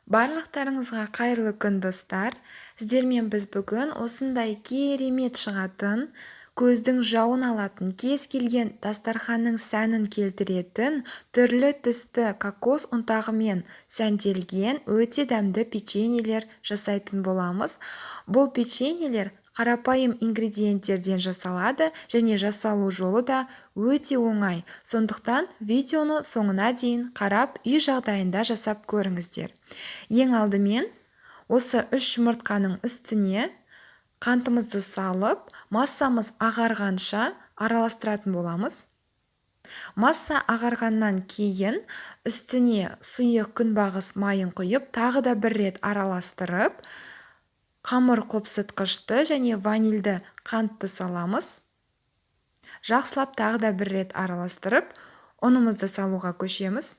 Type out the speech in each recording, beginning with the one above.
Барлықтарыңызға қайырлы күн достар. Сіздермен біз бүгін осындай керемет шығатын, көздің жауын алатын, кез келген дастарханның сәнін келтіретін, түрлі түсті кокос ұнтағымен сәнделген өте дәмді печеньелер жасайтын боламыз. Бұл печеньелер қарапайым ингредиенттерден жасалады және жасалу жолы да өте оңай. Сондықтан видеоны соңына дейін қарап, үй жағдайында жасап көріңіздер. Ең алдымен осы 3 жұмыртқаның үстіне қантымызды салып, массамыз ағарғанша араластыратын боламыз. Масса ағарғаннан кейін үстіне сұйық күнбағыс майын құйып, тағы да бір рет араластырып, қамыр қопсытқышты және ванильді қантты саламыз. Жақсылап тағы да бір рет араластырып, ұнымызды салуға көшеміз.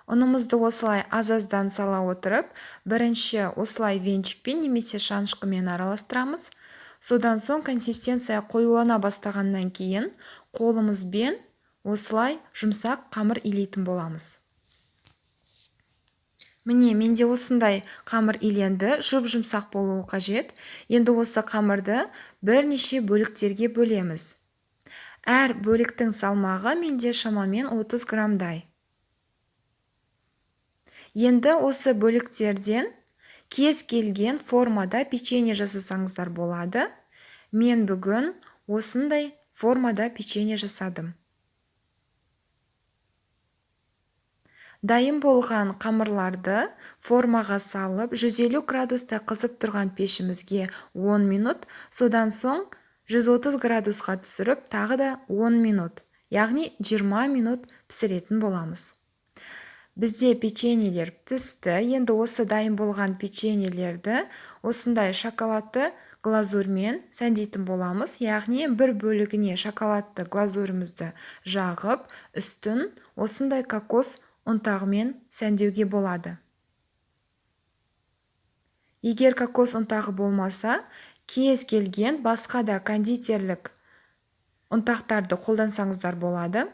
Ұнымызды осылай аз-аздан сала отырып, бірінші осылай венчикпен немесе шанышқымен араластырамыз. Содан соң консистенция қоюлана бастағаннан кейін қолымызбен осылай жұмсақ қамыр илейтін боламыз. Міне, менде осындай қамыр иленді, жұп-жұмсақ болуы қажет. Енді осы қамырды бірнеше бөліктерге бөлеміз. Әр бөліктің салмағы менде шамамен 30 грамдай. Енді осы бөліктерден кез келген формада печенье жасасаңыздар болады. Мен бүгін осындай формада печенье жасадым. Дайын болған қамырларды формаға салып, 150 градуста қызып тұрған пешімізге 10 минут, содан соң 130 градусқа түсіріп, тағы да 10 минут, яғни 20 минут пісіретін боламыз. Бізде печеньелер пісті. Енді осы дайын болған печеньелерді осындай шоколадты глазурмен сәндейтін боламыз. Яғни бір бөлігіне шоколадты глазурымызды жағып, үстін осындай кокос ұнтағымен сәндеуге болады. Егер кокос ұнтағы болмаса, кез келген басқа да кондитерлік ұнтақтарды қолдансаңыздар болады.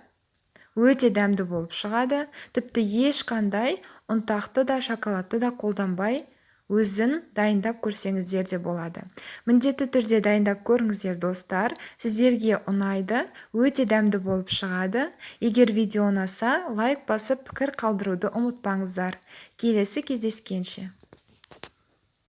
Өте дәмді болып шығады. Тіпті ешқандай ұнтақты да шоколадты да қолданбай өзін дайындап көрсеңіздер де болады. Міндетті түрде дайындап көріңіздер достар. Сіздерге ұнайды, өте дәмді болып шығады. Егер видео ұнаса, лайк басып пікір қалдыруды ұмытпаңыздар. Келесі кездескенше.